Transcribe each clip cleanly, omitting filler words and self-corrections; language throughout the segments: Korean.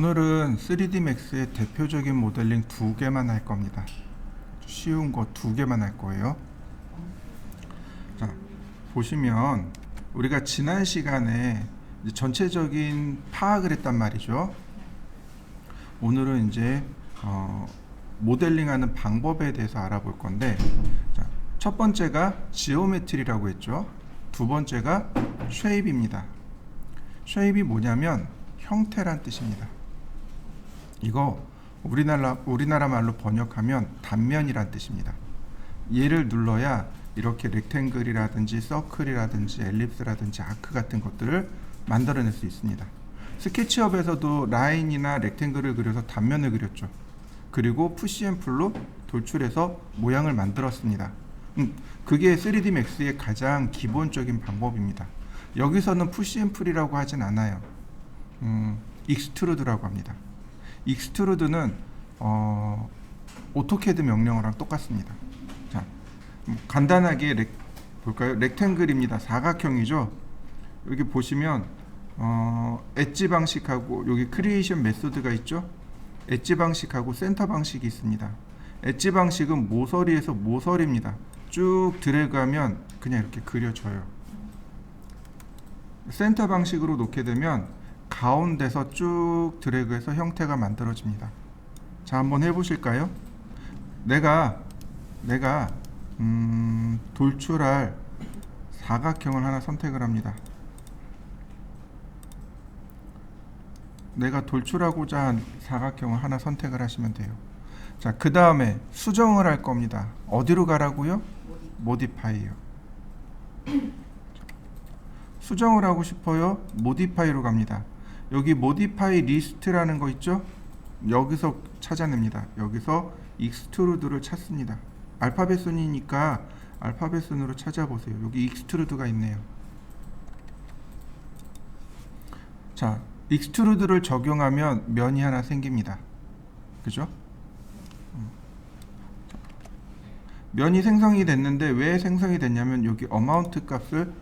오늘은 3D Max의 대표적인 모델링 두 개만 할 겁니다. 쉬운 거 두 개만 할 거예요. 자, 보시면 우리가 지난 시간에 이제 전체적인 파악을 했단 말이죠. 오늘은 이제 모델링하는 방법에 대해서 알아볼 건데, 자, 첫 번째가 지오메트리라고 했죠. 두 번째가 쉐입입니다. 쉐입이 뭐냐면 형태란 뜻입니다. 이거 우리나라 말로 번역하면 단면이란 뜻입니다. 얘를 눌러야 이렇게 렉탱글이라든지 서클이라든지 엘립스라든지 아크 같은 것들을 만들어낼 수 있습니다. 스케치업에서도 라인이나 렉탱글을 그려서 단면을 그렸죠. 그리고 푸시앤풀로 돌출해서 모양을 만들었습니다. 그게 3D Max의 가장 기본적인 방법입니다. 여기서는 푸시앤풀이라고 하진 않아요. 익스트루드라고 합니다. 익스트루드는 오토캐드 명령어랑 똑같습니다. 자, 간단하게 볼까요? 렉탱글입니다. 사각형이죠. 여기 보시면 엣지 방식하고 여기 크리에이션 메소드가 있죠. 엣지 방식하고 센터 방식이 있습니다. 엣지 방식은 모서리에서 모서리입니다. 쭉 드래그하면 그냥 이렇게 그려져요. 센터 방식으로 놓게 되면 가운데서 쭉 드래그해서 형태가 만들어집니다. 자, 한번 해보실까요? 내가 돌출할 사각형을 하나 선택을 합니다. 내가 돌출하고자 한 사각형을 하나 선택을 하시면 돼요. 자, 그 다음에 수정을 할 겁니다. 어디로 가라고요? 모디파이요. 수정을 하고 싶어요? 모디파이로 갑니다. 여기 모디파이 리스트라는 거 있죠? 여기서 찾아냅니다. 여기서 익스트루드를 찾습니다. 알파벳 순이니까 알파벳 순으로 찾아보세요. 여기 익스트루드가 있네요. 자, 익스트루드를 적용하면 면이 하나 생깁니다. 그죠? 면이 생성이 됐는데 왜 생성이 됐냐면 여기 어마운트 값을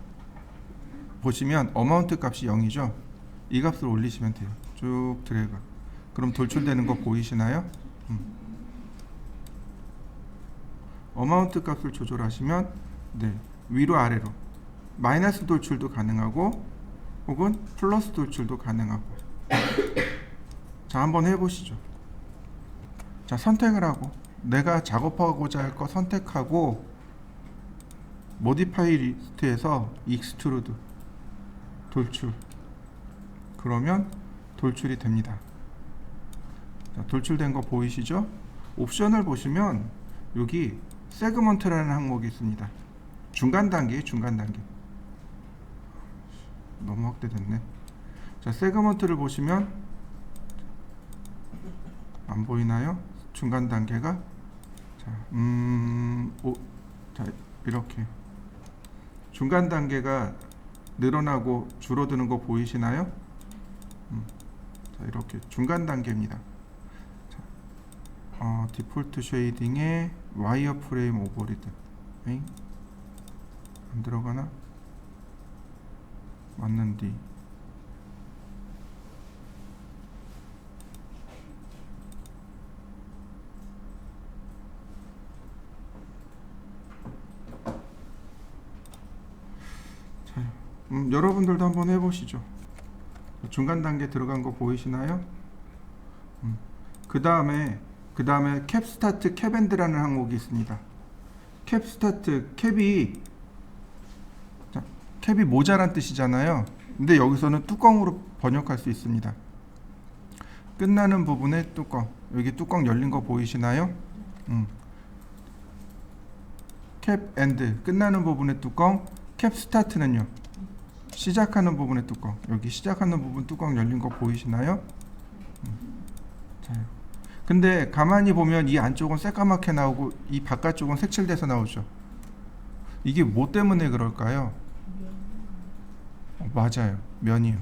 보시면 어마운트 값이 0이죠. 이 값을 올리시면 돼요. 쭉 드래그. 그럼 돌출되는 거 보이시나요? 어마운트 값을 조절하시면 위로 아래로 마이너스 돌출도 가능하고 혹은 플러스 돌출도 가능하고. 자, 한번 해보시죠. 자, 선택을 하고 내가 작업하고자 할 거 선택하고 모디파이 리스트에서 익스트루드 돌출. 그러면 돌출이 됩니다. 자, 돌출된 거 보이시죠? 옵션을 보시면 여기 세그먼트라는 항목이 있습니다. 중간 단계. 너무 확대됐네. 자, 세그먼트를 보시면 안 보이나요? 중간 단계가 자, 이렇게 중간 단계가 늘어나고 줄어드는 거 보이시나요? 자, 이렇게 중간 단계입니다. 자, 디폴트 쉐이딩에 와이어 프레임 오버리드 안 들어가나? 맞는디. 자, 여러분들도 한번 해보시죠. 중간 단계 들어간 거 보이시나요? 그 다음에 캡스타트 캡엔드라는 항목이 있습니다. 캡스타트 캡이 모자란 뜻이잖아요. 근데 여기서는 뚜껑으로 번역할 수 있습니다. 끝나는 부분에 뚜껑, 여기 뚜껑 열린 거 보이시나요? 캡 엔드 끝나는 부분에 뚜껑, 캡 스타트는요 시작하는 부분의 뚜껑. 여기 시작하는 부분 뚜껑 열린 거 보이시나요? 자, 근데 가만히 보면 이 안쪽은 새까맣게 나오고 이 바깥쪽은 색칠돼서 나오죠. 이게 뭐 때문에 그럴까요? 맞아요. 면이요.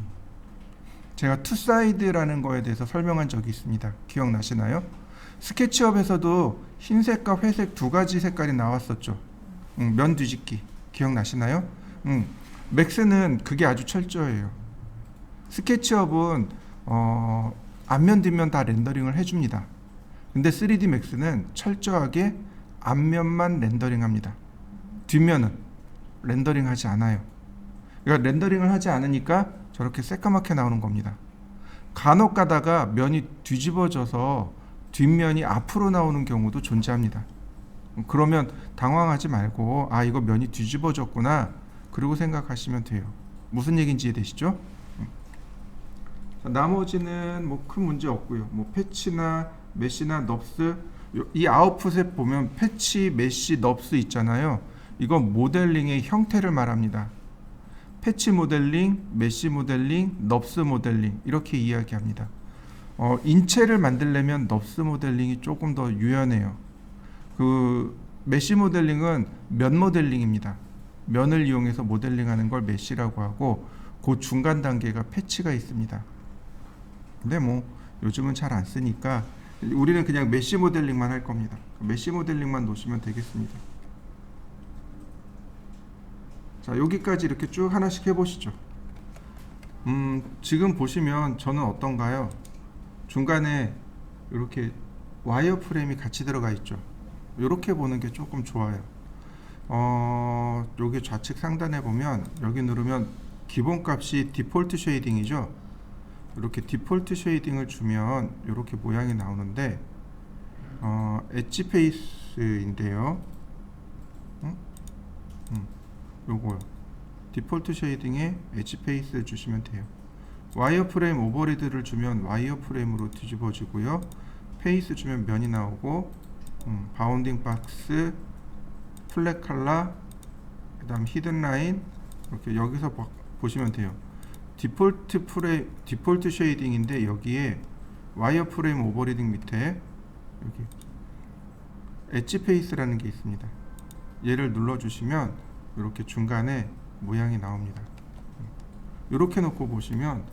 제가 투사이드라는 거에 대해서 설명한 적이 있습니다. 기억나시나요? 스케치업에서도 흰색과 회색 두 가지 색깔이 나왔었죠. 면 뒤집기 기억나시나요? 맥스는 그게 아주 철저해요. 스케치업은 앞면 뒷면 다 렌더링을 해줍니다. 근데 3D Max는 철저하게 앞면만 렌더링합니다. 뒷면은 렌더링하지 않아요. 그러니까 렌더링을 하지 않으니까 저렇게 새까맣게 나오는 겁니다. 간혹 가다가 면이 뒤집어져서 뒷면이 앞으로 나오는 경우도 존재합니다. 그러면 당황하지 말고 아 이거 면이 뒤집어졌구나 그리고 생각하시면 돼요. 무슨 얘기인지 이해되시죠? 나머지는 뭐 큰 문제 없고요. 뭐 패치나 메시나 넙스 이 아웃풋에 보면 패치, 메시, 넙스 있잖아요. 이건 모델링의 형태를 말합니다. 패치 모델링, 메시 모델링, 넙스 모델링 이렇게 이야기합니다. 인체를 만들려면 넙스 모델링이 조금 더 유연해요. 그 메시 모델링은 면 모델링입니다. 면을 이용해서 모델링하는 걸 메시라고 하고 그 중간 단계가 패치가 있습니다. 근데 뭐 요즘은 잘 안 쓰니까 우리는 그냥 메시 모델링만 할 겁니다. 메시 모델링만 놓으시면 되겠습니다. 자, 여기까지 이렇게 쭉 하나씩 해보시죠. 지금 보시면 저는 어떤가요? 중간에 이렇게 와이어 프레임이 같이 들어가 있죠. 이렇게 보는 게 조금 좋아요. 여기 좌측 상단에 보면 여기 누르면 기본값이 디폴트 쉐이딩이죠. 이렇게 디폴트 쉐이딩을 주면 이렇게 모양이 나오는데 엣지 페이스인데요. 요거 디폴트 쉐이딩에 엣지 페이스 주시면 돼요. 와이어 프레임 오버리드를 주면 와이어 프레임으로 뒤집어지고요. 페이스 주면 면이 나오고 바운딩 박스, 플랫 컬러, 그 다음 히든 라인 이렇게 여기서 보시면 돼요. 디폴트 쉐이딩인데 여기에 와이어 프레임 오버리딩 밑에 여기 엣지 페이스라는 게 있습니다. 얘를 눌러주시면 이렇게 중간에 모양이 나옵니다. 이렇게 놓고 보시면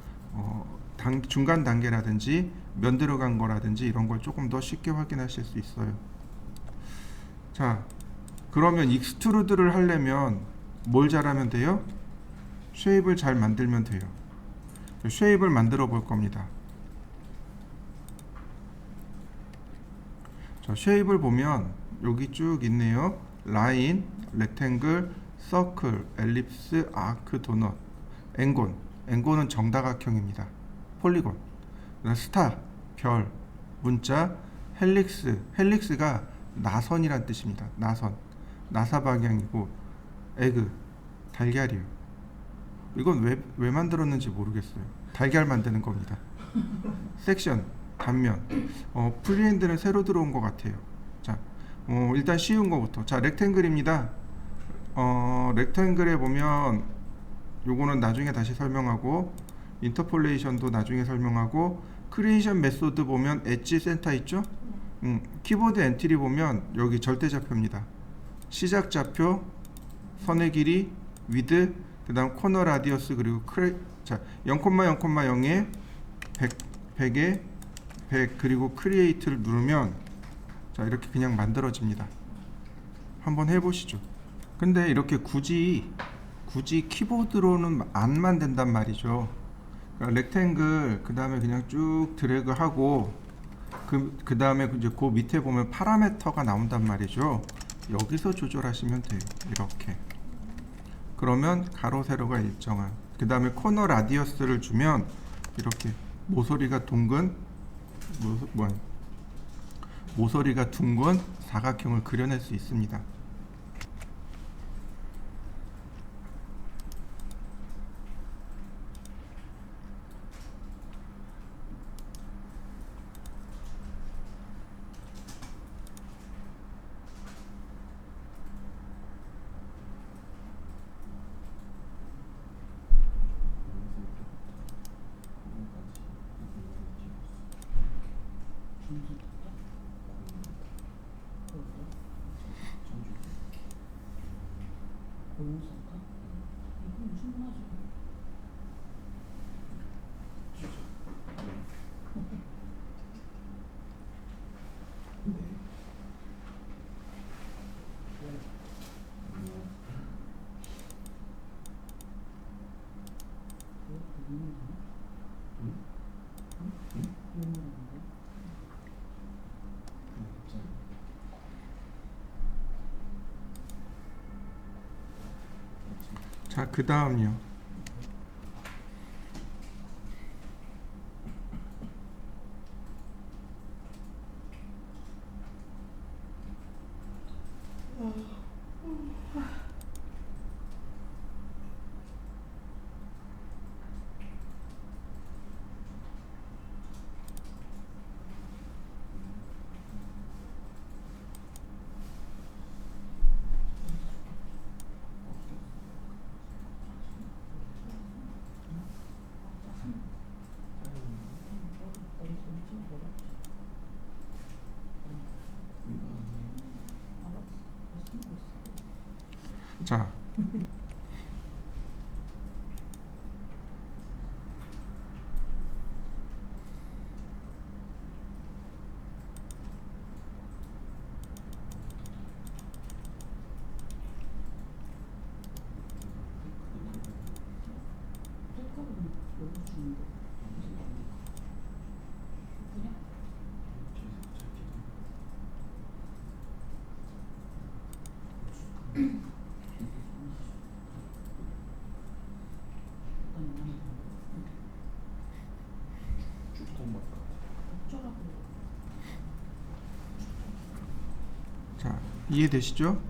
중간 단계라든지 면 들어간 거라든지 이런 걸 조금 더 쉽게 확인하실 수 있어요. 자, 그러면 익스트루드를 하려면 뭘 잘하면 돼요? 쉐입을 잘 만들면 돼요. 쉐입을 만들어 볼 겁니다. 자, 쉐입을 보면 여기 쭉 있네요. 라인, 렉탱글, 서클, 엘립스, 아크, 도넛, 엔곤. 엔곤은 정다각형입니다. 폴리곤, 스타, 별, 문자, 헬릭스. 헬릭스가 나선이란 뜻입니다. 나선. 나사 방향이고 에그, 달걀이에요. 이건 왜 만들었는지 모르겠어요. 달걀 만드는 겁니다. 섹션, 단면. 프리핸드는 새로 들어온 것 같아요. 자, 일단 쉬운 거부터. 자, 렉탱글입니다. 렉탱글에 보면 요거는 나중에 다시 설명하고 인터폴레이션도 나중에 설명하고 크리에이션 메소드 보면 엣지 센터 있죠? 키보드 엔트리 보면 여기 절대좌표입니다. 시작 좌표, 선의 길이, 위드, 그 다음 코너 라디어스 그리고 자 0,0,0에 100에 100 그리고 크리에이트를 누르면 자 이렇게 그냥 만들어집니다. 한번 해보시죠. 근데 이렇게 굳이 키보드로는 안 만든단 말이죠. 그러니까 렉탱글 그 다음에 그냥 쭉 드래그하고 그 다음에 이제 그 밑에 보면 파라미터가 나온단 말이죠. 여기서 조절하시면 돼요. 이렇게. 그러면 가로 세로가 일정한. 그 다음에 코너 라디어스를 주면 이렇게 모서리가 둥근 사각형을 그려낼 수 있습니다. 자, 그 다음요. 자, 자, 이해되시죠?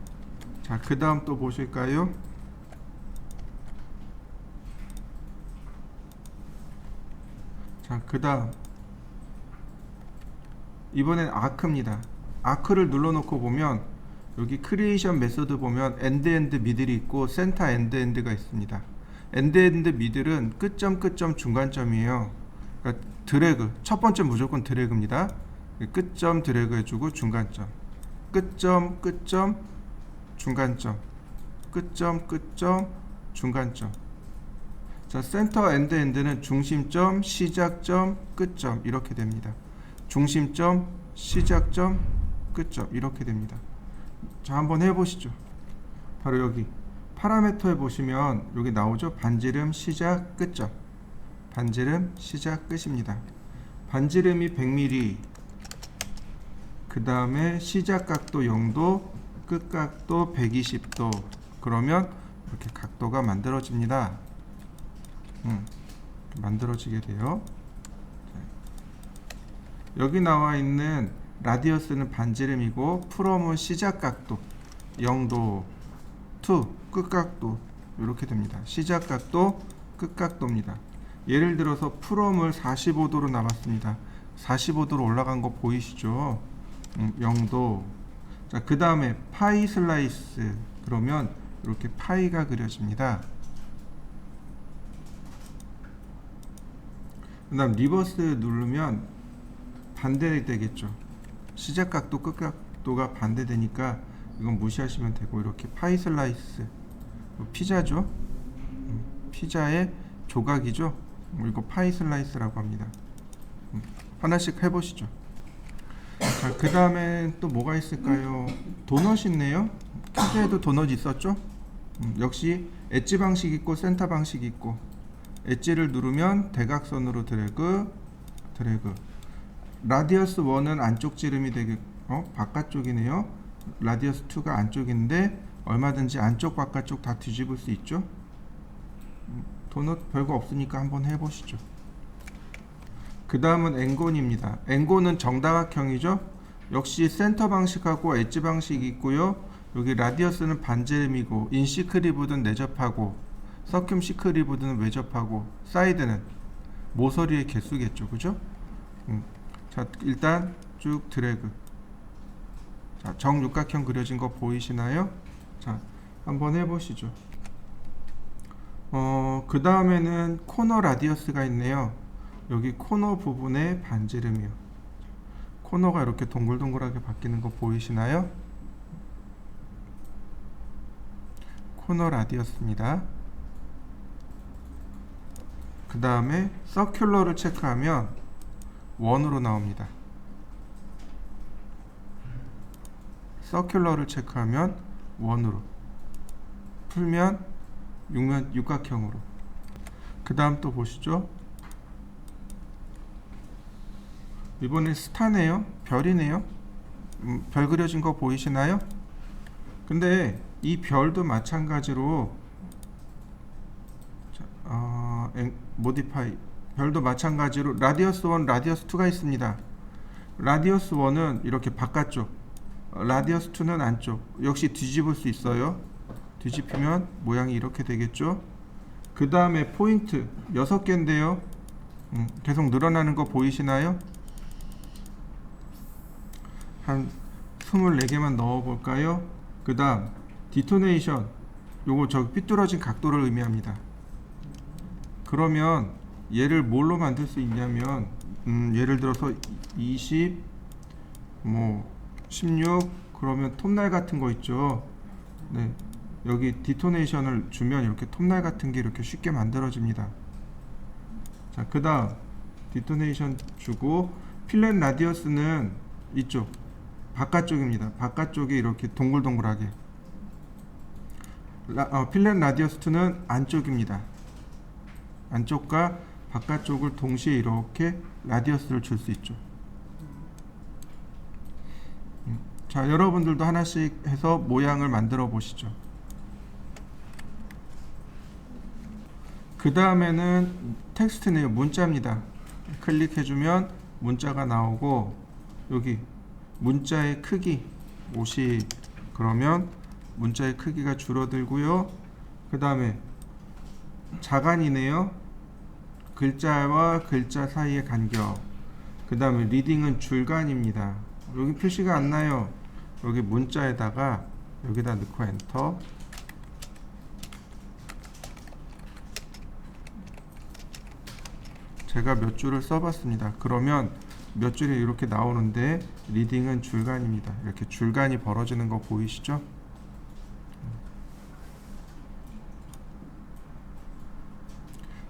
자, 그 다음 또 보실까요? 자, 그 다음 이번엔 아크입니다. 아크를 눌러놓고 보면 여기 크리에이션 메소드 보면 엔드 엔드 미들이 있고 센터 엔드 엔드가 있습니다. 엔드 엔드 미들은 끝점 끝점 중간점이에요. 그러니까 드래그, 첫 번째 무조건 드래그입니다. 끝점 드래그 해주고 중간점, 끝점 끝점 중간점, 끝점 끝점 중간점. 자, 센터 엔드 엔드는 중심점, 시작점, 끝점 이렇게 됩니다. 중심점, 시작점, 끝점 이렇게 됩니다. 자, 한번 해보시죠. 바로 여기 파라미터에 보시면 여기 나오죠. 반지름, 시작, 끝점. 반지름, 시작, 끝입니다. 반지름이 100mm, 그 다음에 시작 각도 0도, 끝 각도 120도. 그러면 이렇게 각도가 만들어집니다. 만들어지게 돼요. 여기 나와 있는 라디어스는 반지름이고 프롬은 시작 각도 0도, to 끝 각도 이렇게 됩니다. 시작 각도, 끝 각도입니다. 예를 들어서 프롬을 45도로 나왔습니다. 45도로 올라간 거 보이시죠? 0도. 자, 그 다음에 파이 슬라이스 그러면 이렇게 파이가 그려집니다. 그 다음 리버스 누르면 반대되겠죠. 시작 각도, 끝 각도가 반대되니까 이건 무시하시면 되고 이렇게 파이 슬라이스 피자죠. 피자의 조각이죠. 이거 파이 슬라이스라고 합니다. 하나씩 해보시죠. 자, 그 다음에 또 뭐가 있을까요? 도넛 있네요. 퀴즈에도 도넛 있었죠. 역시 엣지 방식 있고 센터 방식 있고, 엣지를 누르면 대각선으로 드래그. 라디어스 1은 안쪽 지름이 되게 바깥쪽이네요. 라디어스 2가 안쪽인데 얼마든지 안쪽 바깥쪽 다 뒤집을 수 있죠. 도넛 별거 없으니까 한번 해보시죠. 그 다음은 엔곤입니다. 엔곤은 정다각형이죠. 역시 센터 방식하고 엣지 방식이 있고요. 여기 라디어스는 반지름이고, 인시크리브드는 내접하고, 서큐시크리브드는 외접하고, 사이드는 모서리의 개수겠죠. 그죠? 자, 일단 쭉 드래그. 자, 정육각형 그려진 거 보이시나요? 자, 한번 해보시죠. 그 다음에는 코너 라디어스가 있네요. 여기 코너 부분의 반지름이요. 코너가 이렇게 동글동글하게 바뀌는 거 보이시나요? 코너 라디어스입니다. 그 다음에 서큘러를 체크하면 1으로 나옵니다. 서큘러를 체크하면 1으로, 풀면 육각형으로. 그 다음 또 보시죠. 이번엔 스타네요. 별이네요. 별 그려진 거 보이시나요? 근데 이 별도 마찬가지로 모디파이 별도 마찬가지로 라디어스 1, 라디어스 2가 있습니다. 라디어스 1은 이렇게 바깥쪽, 라디어스 2는 안쪽. 역시 뒤집을 수 있어요. 뒤집히면 모양이 이렇게 되겠죠. 그 다음에 포인트 6개인데요. 계속 늘어나는 거 보이시나요? 한 24개만 넣어볼까요? 그 다음 디토네이션, 요거 저 삐뚤어진 각도를 의미합니다. 그러면 얘를 뭘로 만들 수 있냐면 예를 들어서 20, 뭐 16, 그러면 톱날 같은 거 있죠. 네, 여기 디토네이션을 주면 이렇게 톱날 같은 게 이렇게 쉽게 만들어집니다. 자, 그 다음 디토네이션 주고 필렛 라디어스는 이쪽 바깥쪽입니다. 바깥쪽에 이렇게 동글동글하게. 필렛 라디어스 2는 안쪽입니다. 안쪽과 바깥쪽을 동시에 이렇게 라디어스를 줄 수 있죠. 자, 여러분들도 하나씩 해서 모양을 만들어 보시죠. 그 다음에는 텍스트네요. 문자입니다. 클릭해주면 문자가 나오고, 여기 문자의 크기 50, 그러면 문자의 크기가 줄어들고요. 그 다음에 자간이네요. 글자와 글자 사이의 간격. 그 다음에 리딩은 줄간입니다. 여기 표시가 안 나요. 여기 문자에다가 여기다 넣고 엔터. 제가 몇 줄을 써봤습니다. 그러면 몇 줄이 이렇게 나오는데 리딩은 줄간입니다. 이렇게 줄간이 벌어지는 거 보이시죠?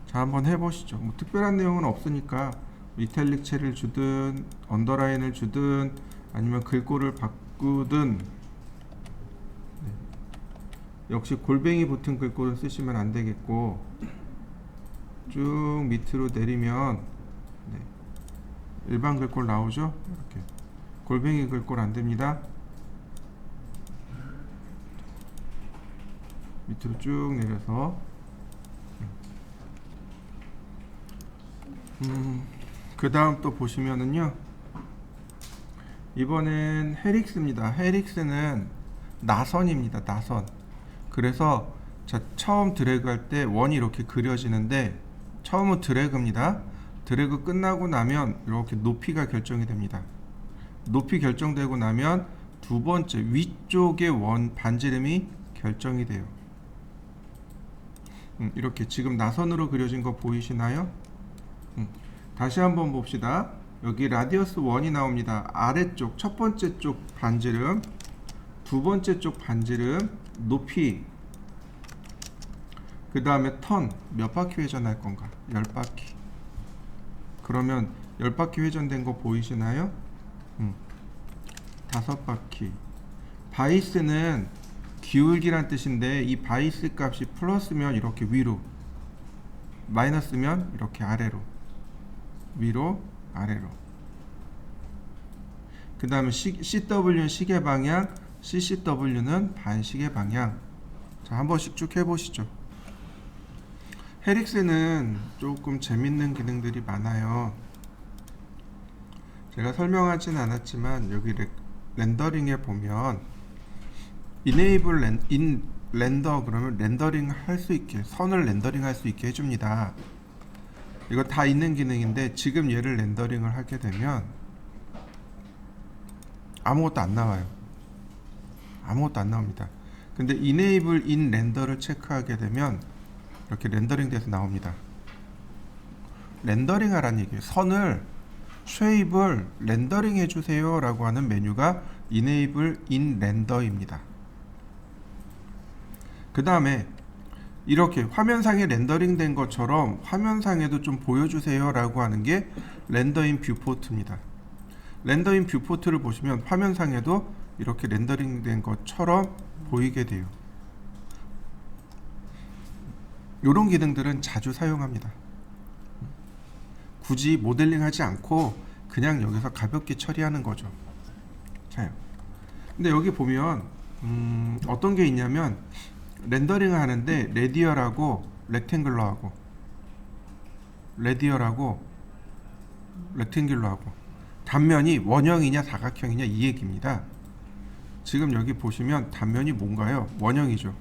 자, 한번 해보시죠. 뭐 특별한 내용은 없으니까 이탈릭 체를 주든 언더라인을 주든 아니면 글꼴을 바꾸든, 네. 역시 골뱅이 붙은 글꼴은 쓰시면 안 되겠고, 쭉 밑으로 내리면 네, 일반 글꼴 나오죠? 이렇게 골뱅이 글꼴 안 됩니다. 밑으로 쭉 내려서 그 다음 또 보시면은요, 이번엔 헤릭스입니다. 헤릭스는 나선입니다. 나선. 그래서 자, 처음 드래그 할 때 원이 이렇게 그려지는데, 처음은 드래그입니다. 드래그 끝나고 나면 이렇게 높이가 결정이 됩니다. 높이 결정되고 나면 두 번째 위쪽의 원 반지름이 결정이 돼요. 이렇게 지금 나선으로 그려진 거 보이시나요? 다시 한번 봅시다. 여기 라디어스 1이 나옵니다. 아래쪽 첫 번째 쪽 반지름, 두 번째 쪽 반지름, 높이, 그 다음에 턴 몇 바퀴 회전할 건가? 10바퀴. 그러면 10바퀴 회전된 거 보이시나요? 5바퀴. 바이스는 기울기란 뜻인데, 이 바이스 값이 플러스면 이렇게 위로, 마이너스면 이렇게 아래로, 위로 아래로. 그 다음에 CW는 시계 방향, CCW는 반시계 방향. 자, 한 번씩 쭉 해보시죠. 헤릭스는 조금 재밌는 기능들이 많아요. 제가 설명하진 않았지만 여기 렌더링에 보면 Enable in 렌더 그러면 렌더링 할 수 있게, 선을 렌더링 할 수 있게 해줍니다. 이거 다 있는 기능인데 지금 얘를 렌더링을 하게 되면 아무것도 안 나와요. 아무것도 안 나옵니다. 근데 Enable in 렌더를 체크하게 되면 이렇게 렌더링 돼서 나옵니다. 렌더링 하라는 얘기예요. 선을, 쉐입을 렌더링 해주세요 라고 하는 메뉴가 Enable in 렌더입니다. 그 다음에 이렇게 화면상에 렌더링 된 것처럼 화면상에도 좀 보여주세요 라고 하는 게 렌더인 뷰포트입니다. 렌더인 뷰포트를 보시면 화면상에도 이렇게 렌더링 된 것처럼 보이게 돼요. 이런 기능들은 자주 사용합니다. 굳이 모델링 하지 않고 그냥 여기서 가볍게 처리하는 거죠. 자요. 근데 여기 보면 어떤 게 있냐면 렌더링을 하는데 레디얼하고 렉탱글러하고 레디얼하고 렉탱귤러하고 단면이 원형이냐 사각형이냐 이 얘기입니다. 지금 여기 보시면 단면이 뭔가요? 원형이죠.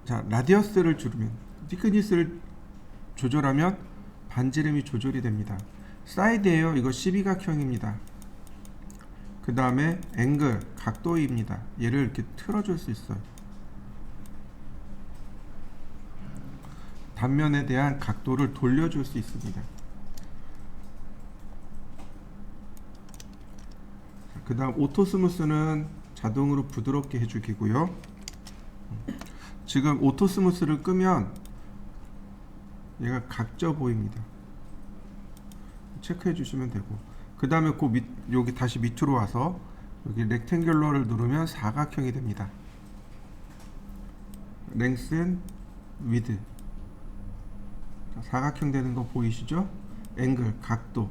자, 라디어스를 줄이면 티크니스를 조절하면 반지름이 조절이 됩니다. 사이드예요. 이거 12각형입니다. 그 다음에 앵글, 각도입니다. 얘를 이렇게 틀어줄 수 있어요. 단면에 대한 각도를 돌려줄 수 있습니다. 그 다음 오토 스무스는 자동으로 부드럽게 해주기고요. 지금 오토 스무스를 끄면 얘가 각져 보입니다. 체크해 주시면 되고, 그 다음에 여기 다시 밑으로 와서 여기 렉탱귤러를 누르면 사각형이 됩니다. 랭슨, 위드 사각형 되는 거 보이시죠? 앵글, 각도.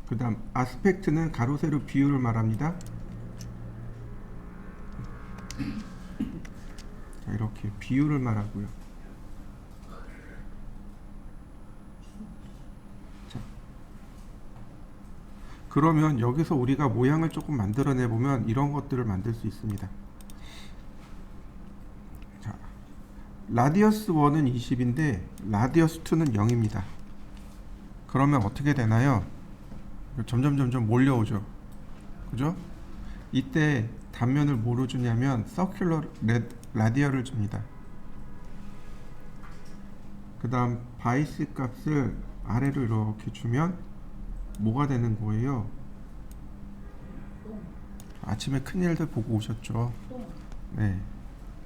그 다음 아스펙트는 가로 세로 비율을 말합니다. 자, 이렇게 비율을 말하고요. 자, 그러면 여기서 우리가 모양을 조금 만들어내 보면 이런 것들을 만들 수 있습니다. 자, 라디어스 1은 20인데 라디어스 2는 0입니다. 그러면 어떻게 되나요? 점점 몰려오죠. 그죠? 이때 단면을 뭐로 주냐면 서큘러 라디얼을 줍니다. 그 다음 바이스 값을 아래로 이렇게 주면 뭐가 되는 거예요? 아침에 큰일들 보고 오셨죠? 네,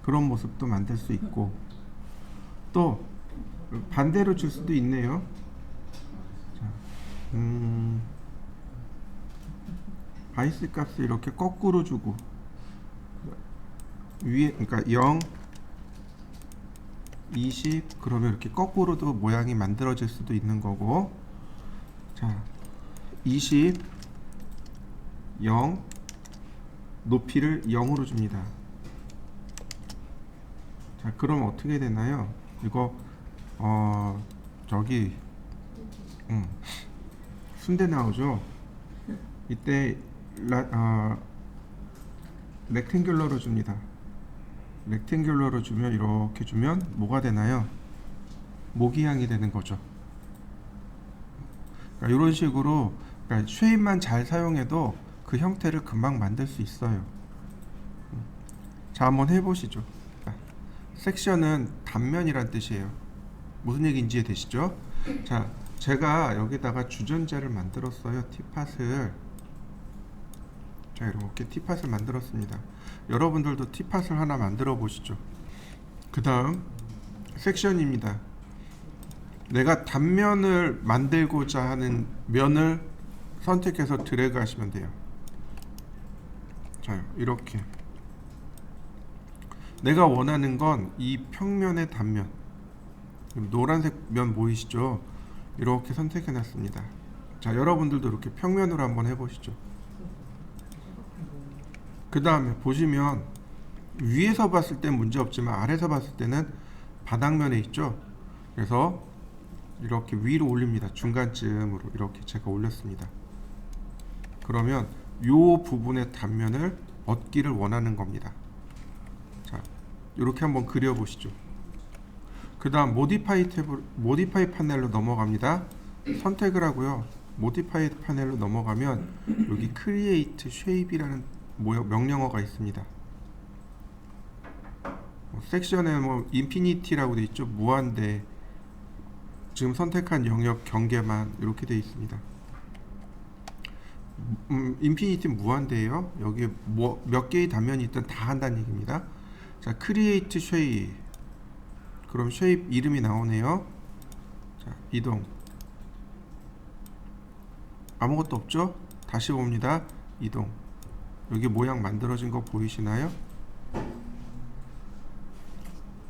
그런 모습도 만들 수 있고, 또 반대로 줄 수도 있네요. 자, 바이스 값을 이렇게 거꾸로 주고 위에, 그러니까 0, 20 그러면 이렇게 거꾸로도 모양이 만들어질 수도 있는 거고, 자 20, 0 높이를 0으로 줍니다. 자, 그럼 어떻게 되나요? 이거 저기 순대 나오죠? 이때 렉탱귤러로 줍니다. 렉탱귤러로 주면, 이렇게 주면 뭐가 되나요? 모기향이 되는 거죠. 그러니까 이런 식으로, 그러니까 쉐입만 잘 사용해도 그 형태를 금방 만들 수 있어요. 자, 한번 해보시죠. 섹션은 단면이란 뜻이에요. 무슨 얘기인지 이해되시죠? 자, 제가 여기다가 주전자를 만들었어요. 티팟을. 자, 이렇게 티팟을 만들었습니다. 여러분들도 티팟을 하나 만들어 보시죠. 그 다음 섹션입니다. 내가 단면을 만들고자 하는 면을 선택해서 드래그 하시면 돼요. 자, 이렇게 내가 원하는 건 이 평면의 단면, 노란색 면 보이시죠? 이렇게 선택해 놨습니다. 자, 여러분들도 이렇게 평면으로 한번 해보시죠. 그 다음에 보시면 위에서 봤을 땐 문제 없지만 아래에서 봤을 때는 바닥면에 있죠. 그래서 이렇게 위로 올립니다. 중간쯤으로 이렇게 제가 올렸습니다. 그러면 이 부분의 단면을 얻기를 원하는 겁니다. 자, 이렇게 한번 그려보시죠. 그 다음 모디파이 파넬로 넘어갑니다. 선택을 하고요. 모디파이 파넬로 넘어가면 여기 크리에이트 쉐입이라는 명령어가 있습니다. 섹션에 인피니티라고 되어 있죠. 무한대. 지금 선택한 영역 경계만 이렇게 되어 있습니다. 인피니티 무한대예요. 여기 몇 개의 단면이 있든 다 한다는 얘기입니다. 자, 크리에이트 쉐입. 그럼 쉐입 이름이 나오네요. 자, 이동. 아무것도 없죠? 다시 봅니다. 이동. 여기 모양 만들어진 거 보이시나요?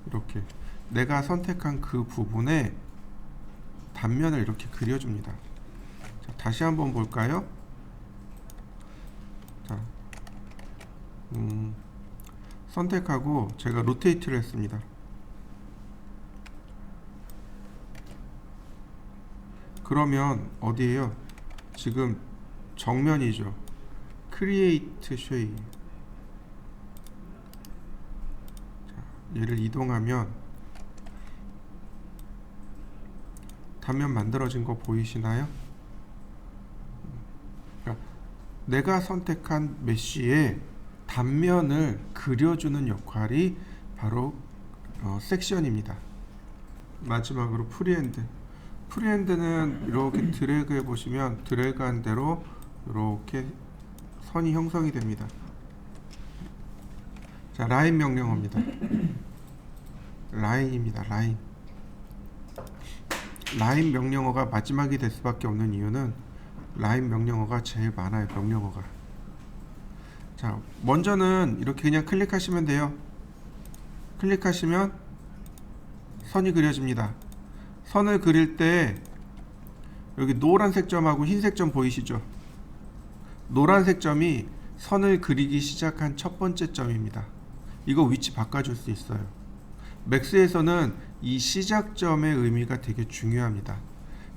이렇게 내가 선택한 그 부분에 단면을 이렇게 그려줍니다. 자, 다시 한번 볼까요? 자, 선택하고 제가 로테이트를 했습니다. 그러면 어디에요? 지금 정면이죠. 크리에이트 쉐이. 얘를 이동하면 단면 만들어진 거 보이시나요? 그러니까 내가 선택한 메쉬의 단면을 그려주는 역할이 바로 섹션입니다. 마지막으로 프리핸드. 프리핸드는 이렇게 드래그 해보시면 드래그한 대로 이렇게 선이 형성이 됩니다. 자, 라인 명령어입니다. 라인입니다. 라인 명령어가 마지막이 될 수밖에 없는 이유는 라인 명령어가 제일 많아요. 명령어가. 자, 먼저는 이렇게 그냥 클릭하시면 돼요. 클릭하시면 선이 그려집니다. 선을 그릴 때 여기 노란색 점하고 흰색 점 보이시죠? 노란색 점이 선을 그리기 시작한 첫 번째 점입니다. 이거 위치 바꿔줄 수 있어요. 맥스에서는 이 시작점의 의미가 되게 중요합니다.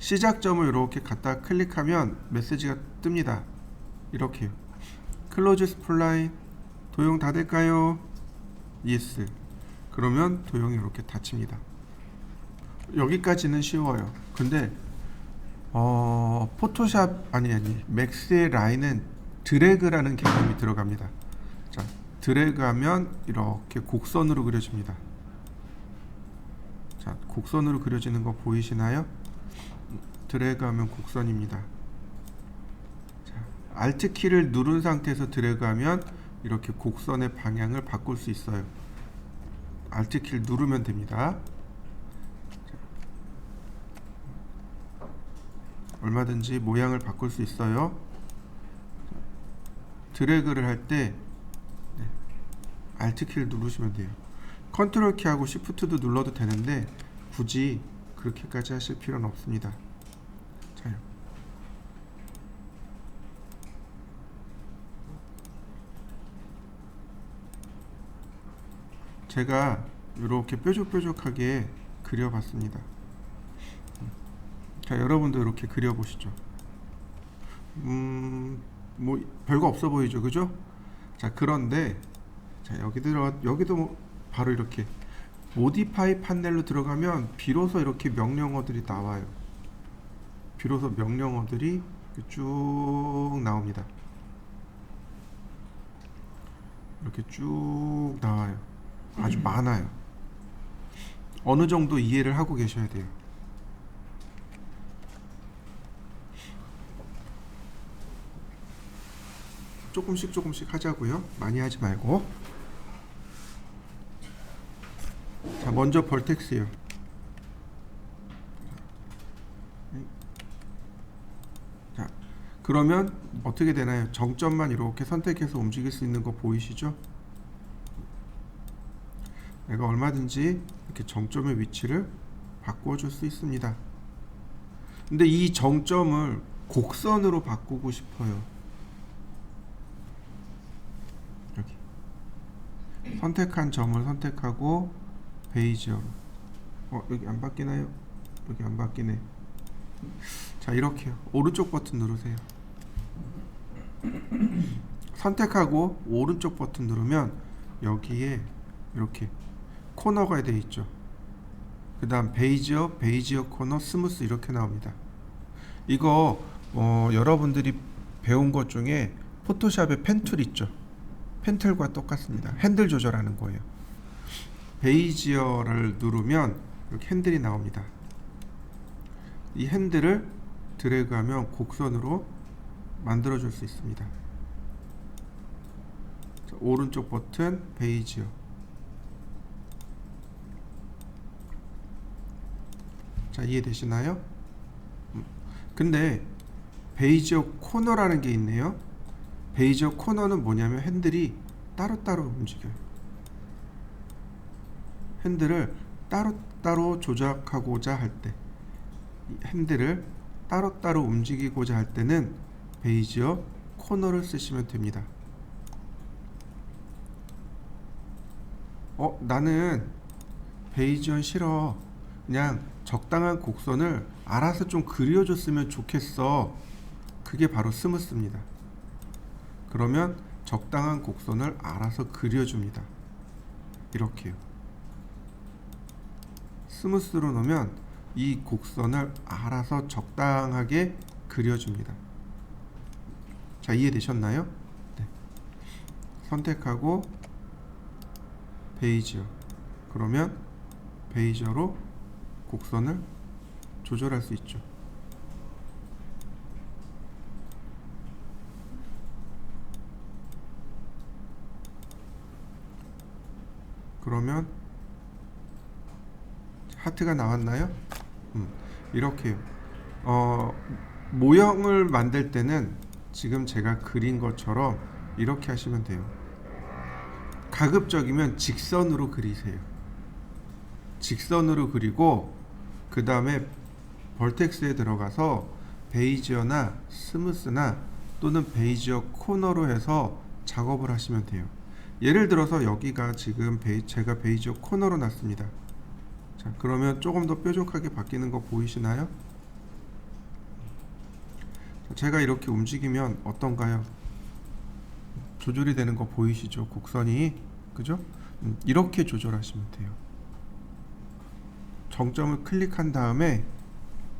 시작점을 이렇게 갖다 클릭하면 메시지가 뜹니다. 이렇게요. 클로즈 스플라인. 도형 다 될까요? 예스. 그러면 도형이 이렇게 닫힙니다. 여기까지는 쉬워요. 근데 포토샵 아니 맥스의 라인은 드래그라는 개념이 들어갑니다. 자, 드래그하면 이렇게 곡선으로 그려집니다. 자, 곡선으로 그려지는 거 보이시나요? 드래그하면 곡선입니다. 자, Alt 키를 누른 상태에서 드래그하면 이렇게 곡선의 방향을 바꿀 수 있어요. Alt 키를 누르면 됩니다. 얼마든지 모양을 바꿀 수 있어요. 드래그를 할 때 Alt 키를 누르시면 돼요. 컨트롤 키하고 Shift도 눌러도 되는데 굳이 그렇게까지 하실 필요는 없습니다. 자요. 제가 이렇게 뾰족뾰족하게 그려봤습니다. 자, 여러분도 이렇게 그려보시죠. 뭐 별거 없어 보이죠, 그죠? 자, 그런데 자, 여기도 뭐 바로 이렇게 모디파이 판넬로 들어가면 비로소 이렇게 명령어들이 나와요. 비로소 명령어들이 쭉 나옵니다. 이렇게 쭉 나와요. 아주 많아요. 어느 정도 이해를 하고 계셔야 돼요. 조금씩 하자고요. 많이 하지 말고. 자, 먼저 벌텍스예요. 자, 그러면 어떻게 되나요? 정점만 이렇게 선택해서 움직일 수 있는 거 보이시죠? 내가 얼마든지 이렇게 정점의 위치를 바꿔줄 수 있습니다. 근데 이 정점을 곡선으로 바꾸고 싶어요. 여기 선택한 점을 선택하고 베이지어로. 여기 안 바뀌나요? 여기 안 바뀌네. 자, 이렇게요. 오른쪽 버튼 누르세요. 선택하고 오른쪽 버튼 누르면 여기에 이렇게 코너가 되어 있죠. 그 다음 베이지어 코너, 스무스 이렇게 나옵니다. 이거 여러분들이 배운 것 중에 포토샵에 펜툴 있죠. 펜툴과 똑같습니다. 핸들 조절하는 거예요. 베이지어를 누르면 이렇게 핸들이 나옵니다. 이 핸들을 드래그하면 곡선으로 만들어 줄 수 있습니다. 자, 오른쪽 버튼 베이지어. 자, 이해되시나요? 근데 베이지어 코너라는 게 있네요. 베이지어 코너는 뭐냐면 핸들이 따로따로 움직여요. 핸들을 따로따로 조작하고자 할 때, 핸들을 따로따로 움직이고자 할 때는 베이지어 코너를 쓰시면 됩니다. 나는 베이지언 싫어. 그냥 적당한 곡선을 알아서 좀 그려줬으면 좋겠어. 그게 바로 스무스입니다. 그러면 적당한 곡선을 알아서 그려줍니다. 이렇게요. 스무스로 놓으면 이 곡선을 알아서 적당하게 그려줍니다. 자, 이해되셨나요? 네. 선택하고 베이지어. 그러면 베이지어로 곡선을 조절할 수 있죠. 그러면 하트가 나왔나요? 이렇게요. 모형을 만들 때는 지금 제가 그린 것처럼 이렇게 하시면 돼요. 가급적이면 직선으로 그리세요. 직선으로 그리고 그 다음에 벌텍스에 들어가서 베이지어나 스무스나 또는 베이지어 코너로 해서 작업을 하시면 돼요. 예를 들어서 여기가 지금 제가 베이지어 코너로 놨습니다. 자, 그러면 조금 더 뾰족하게 바뀌는 거 보이시나요? 제가 이렇게 움직이면 어떤가요? 조절이 되는 거 보이시죠? 곡선이, 그죠? 이렇게 조절하시면 돼요. 정점을 클릭한 다음에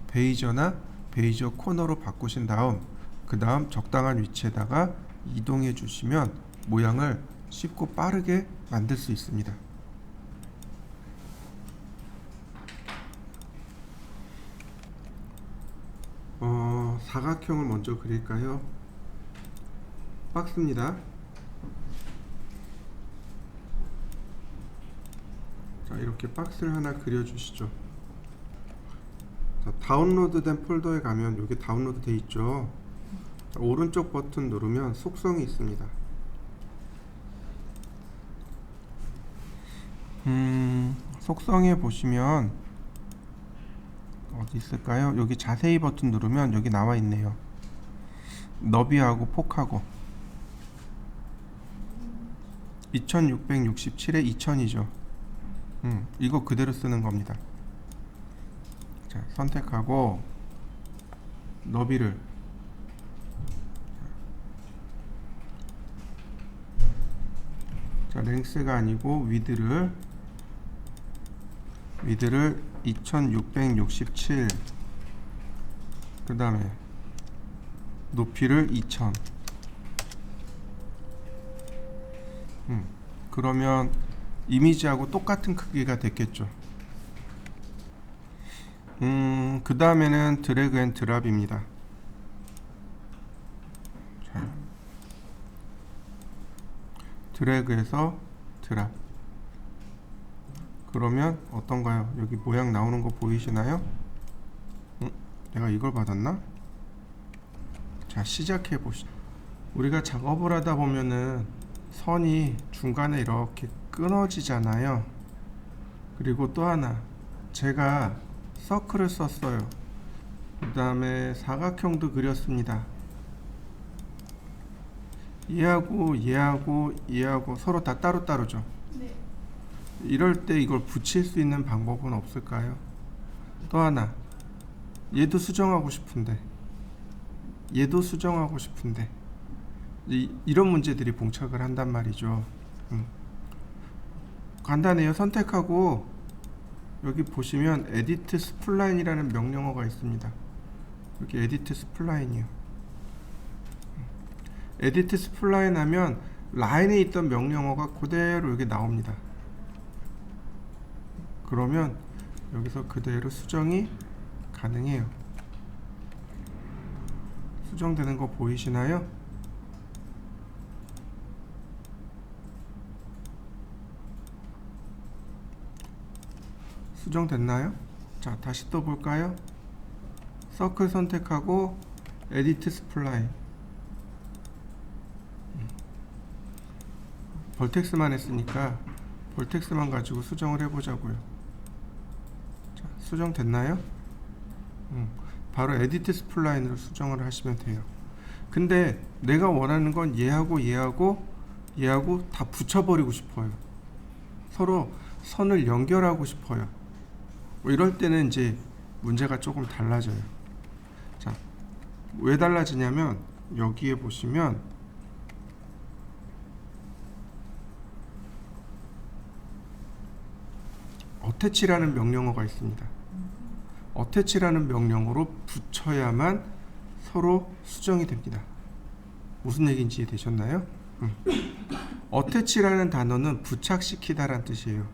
베이지어나 베이지어 코너로 바꾸신 다음 그 다음 적당한 위치에다가 이동해 주시면 모양을 쉽고 빠르게 만들 수 있습니다. 사각형을 먼저 그릴까요? 박스입니다. 자, 이렇게 박스를 하나 그려주시죠. 자, 다운로드된 폴더에 가면 여기 다운로드 돼 있죠. 자, 오른쪽 버튼 누르면 속성이 있습니다. 속성에 보시면 어디 있을까요? 여기 자세히 버튼 누르면 여기 나와 있네요. 너비하고 폭하고 2667에 2000이죠. 이거 그대로 쓰는 겁니다. 자, 선택하고 너비를 자, 랭스가 아니고 위드를 2667 그 다음에 높이를 2000 그러면 이미지하고 똑같은 크기가 됐겠죠. 그 다음에는 드래그 앤 드랍입니다. 자, 드래그해서 드랍. 그러면 어떤가요? 여기 모양 나오는 거 보이시나요? 내가 이걸 받았나? 자, 시작해 보시죠. 우리가 작업을 하다 보면은 선이 중간에 이렇게 끊어지잖아요. 그리고 또 하나, 제가 서클을 썼어요. 그 다음에 사각형도 그렸습니다. 얘하고 서로 다 따로따로죠. 네. 이럴 때 이걸 붙일 수 있는 방법은 없을까요? 또 하나, 얘도 수정하고 싶은데 이런 문제들이 봉착을 한단 말이죠. 간단해요. 선택하고 여기 보시면 에디트 스플라인이라는 명령어가 있습니다. 여기 에디트 스플라인이요. 에디트 스플라인 하면 라인에 있던 명령어가 그대로 여기 나옵니다. 그러면 여기서 그대로 수정이 가능해요. 수정되는 거 보이시나요? 수정됐나요? 자, 다시 또 볼까요? 서클 선택하고 에디트 스플라인. 벌텍스만 했으니까 벌텍스만 가지고 수정을 해보자고요. 자, 수정됐나요? 바로 에디트 스플라인으로 수정을 하시면 돼요. 근데 내가 원하는 건 얘하고 다 붙여버리고 싶어요. 서로 선을 연결하고 싶어요. 뭐 이럴 때는 이제 문제가 조금 달라져요. 자, 왜 달라지냐면 여기에 보시면 어태치라는 명령어가 있습니다. 어태치라는 명령어로 붙여야만 서로 수정이 됩니다. 무슨 얘기인지 이해되셨나요? 어태치라는 단어는 부착시키다란 뜻이에요.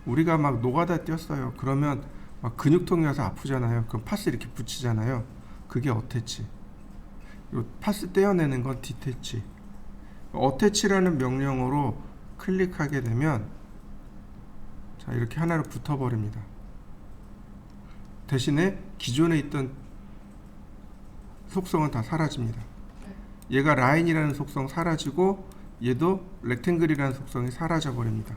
우리가 막 노가다 뛰었어요. 그러면 막 근육통이 와서 아프잖아요. 그럼 파스 이렇게 붙이잖아요. 그게 어태치. 그리고 파스 떼어내는 건 디태치. 어태치라는 명령어로 클릭하게 되면 자, 이렇게 하나로 붙어버립니다. 대신에 기존에 있던 속성은 다 사라집니다. 얘가 라인이라는 속성 사라지고 얘도 렉탱글이라는 속성이 사라져 버립니다.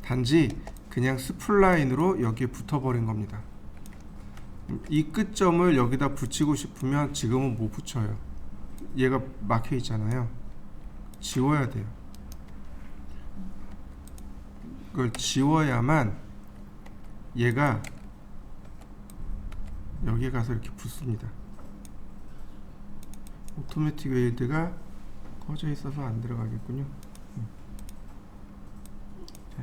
단지 그냥 스플라인으로 여기에 붙어버린 겁니다. 이 끝점을 여기다 붙이고 싶으면 지금은 못 붙여요. 얘가 막혀 있잖아요. 지워야 돼요. 그걸 지워야만 얘가 여기에 가서 이렇게 붙습니다. 오토매틱 웨일드가 꺼져 있어서 안 들어가겠군요. 자,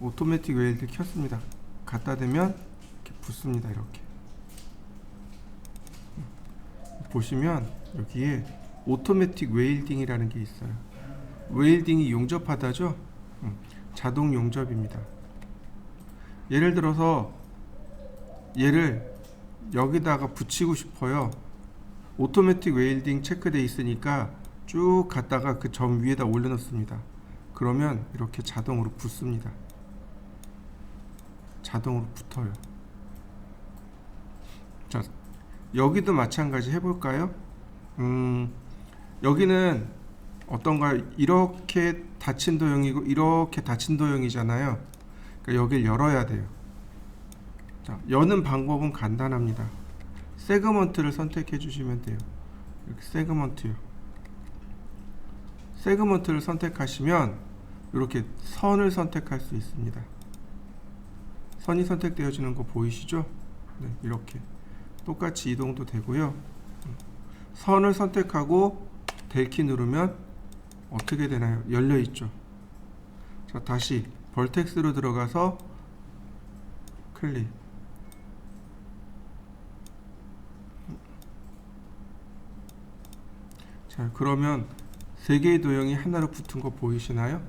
오토매틱 웨일드 켰습니다. 갖다 대면 이렇게 붙습니다. 이렇게 보시면 여기에 오토매틱 웨일딩이라는 게 있어요. 웨일딩이 용접하다죠. 자동 용접입니다. 예를 들어서 얘를 여기다가 붙이고 싶어요. 오토매틱 웨일딩 체크되어 있으니까 쭉 갔다가 그 점 위에다 올려놓습니다. 그러면 이렇게 자동으로 붙습니다. 자동으로 붙어요. 자, 여기도 마찬가지 해볼까요? 여기는 어떤가요? 이렇게 닫힌 도형이고 이렇게 닫힌 도형이잖아요. 그러니까 여기를 열어야 돼요. 자, 여는 방법은 간단합니다. 세그먼트를 선택해 주시면 돼요. 이렇게 세그먼트요. 세그먼트를 선택하시면 이렇게 선을 선택할 수 있습니다. 선이 선택되어지는 거 보이시죠? 네, 이렇게 똑같이 이동도 되고요. 선을 선택하고 델키 누르면 어떻게 되나요? 열려 있죠. 자, 다시 벌텍스로 들어가서 클릭. 자, 그러면 세 개의 도형이 하나로 붙은 거 보이시나요?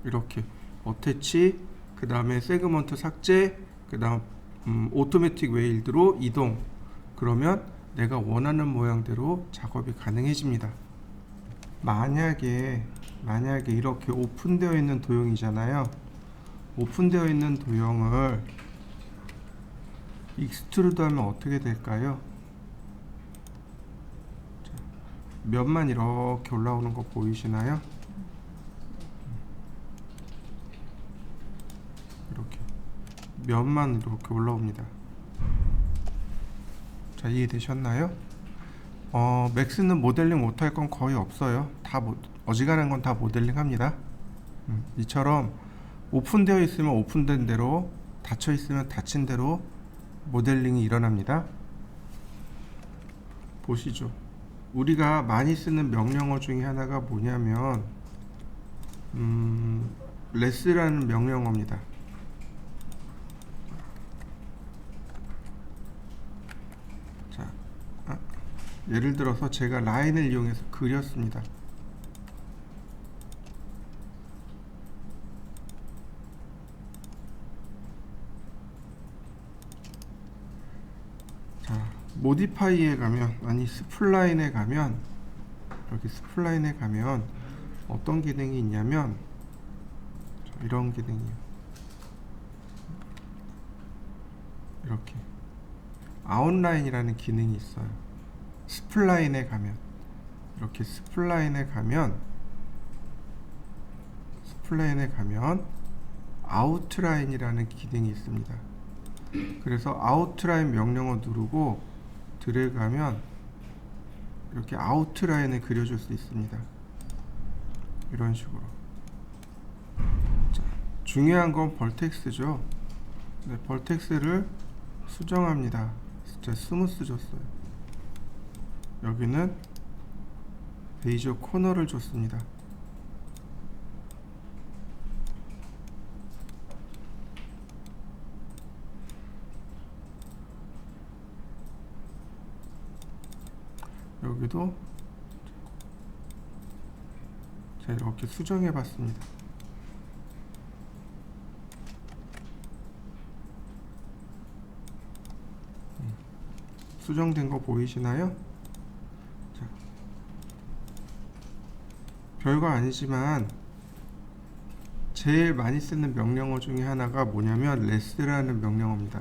이렇게 어태치, 그 다음에 세그먼트 삭제, 그 다음 오토매틱 웨일드로 이동. 그러면 내가 원하는 모양대로 작업이 가능해집니다. 만약에 이렇게 오픈되어 있는 도형이잖아요. 오픈되어 있는 도형을 익스트루드 하면 어떻게 될까요? 자, 면만 이렇게 올라오는 거 보이시나요? 이렇게 면만 이렇게 올라옵니다. 자, 이해되셨나요? 맥스는 모델링 못할 건 거의 없어요. 다 어지간한 건 다 모델링 합니다. 이처럼 오픈되어 있으면 오픈된 대로, 닫혀 있으면 닫힌 대로 모델링이 일어납니다. 보시죠. 우리가 많이 쓰는 명령어 중에 하나가 뭐냐면 레스라는 명령어입니다. 자, 예를 들어서 제가 라인을 이용해서 그렸습니다. 모디파이에 가면, 아니 스플라인에 가면, 여기 스플라인에 가면 어떤 기능이 있냐면 이런 기능이에요. 이렇게 아웃라인이라는 기능이 있어요. 스플라인에 가면, 이렇게 스플라인에 가면 아웃라인이라는 기능이 있습니다. 그래서 아웃라인 명령어 누르고 드래그하면 이렇게 아웃라인을 그려줄 수 있습니다. 이런 식으로. 자, 중요한 건 벌텍스죠. 네, 벌텍스를 수정합니다. 진짜 스무스 줬어요. 여기는 베이저 코너를 줬습니다. 여기도 자, 이렇게 수정해 봤습니다. 수정된 거 보이시나요? 자, 별거 아니지만 제일 많이 쓰는 명령어 중에 하나가 뭐냐면 레스라는 명령어입니다.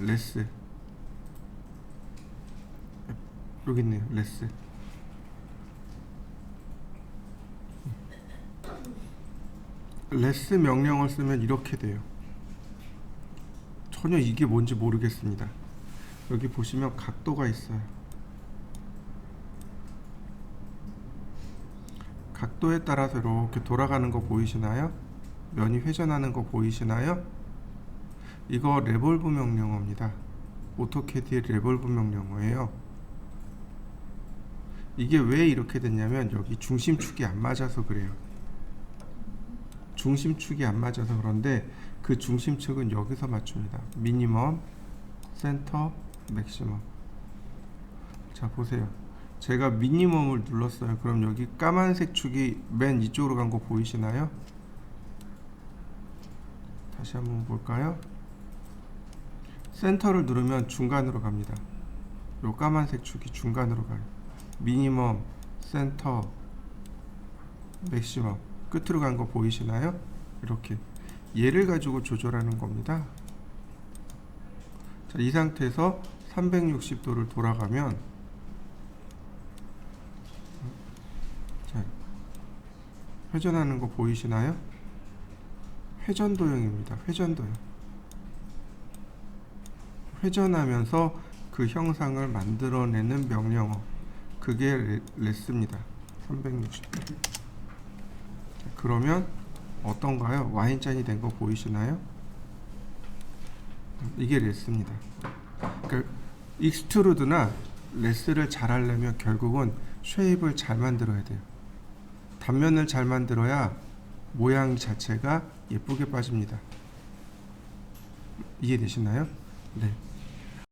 레스. 여기 있네요. 레스. 레스 명령을 쓰면 이렇게 돼요. 전혀 이게 뭔지 모르겠습니다. 여기 보시면 각도가 있어요. 각도에 따라서 이렇게 돌아가는 거 보이시나요? 면이 회전하는 거 보이시나요? 이거 레볼브 명령어입니다. 오토캐드의 레볼브 명령어예요. 이게 왜 이렇게 됐냐면 여기 중심축이 안 맞아서 그래요. 중심축이 안 맞아서 그런데 그 중심축은 여기서 맞춥니다. 미니멈, 센터, 맥시멈. 자 보세요. 제가 미니멈을 눌렀어요. 그럼 여기 까만색 축이 맨 이쪽으로 간 거 보이시나요? 다시 한번 볼까요? 센터를 누르면 중간으로 갑니다. 요 까만색 축이 중간으로 가요. 미니멈, 센터, 맥시멈 끝으로 간 거 보이시나요? 이렇게 얘를 가지고 조절하는 겁니다. 자, 이 상태에서 360도를 돌아가면 자, 회전하는 거 보이시나요? 회전도형입니다. 회전도형. 회전하면서 그 형상을 만들어내는 명령어. 그게 레스입니다. 360도. 그러면 어떤가요? 와인잔이 된 거 보이시나요? 이게 레스입니다. 그러니까 익스트루드나 레스를 잘 하려면 결국은 쉐입을 잘 만들어야 돼요. 단면을 잘 만들어야 모양 자체가 예쁘게 빠집니다. 이해되시나요? 네.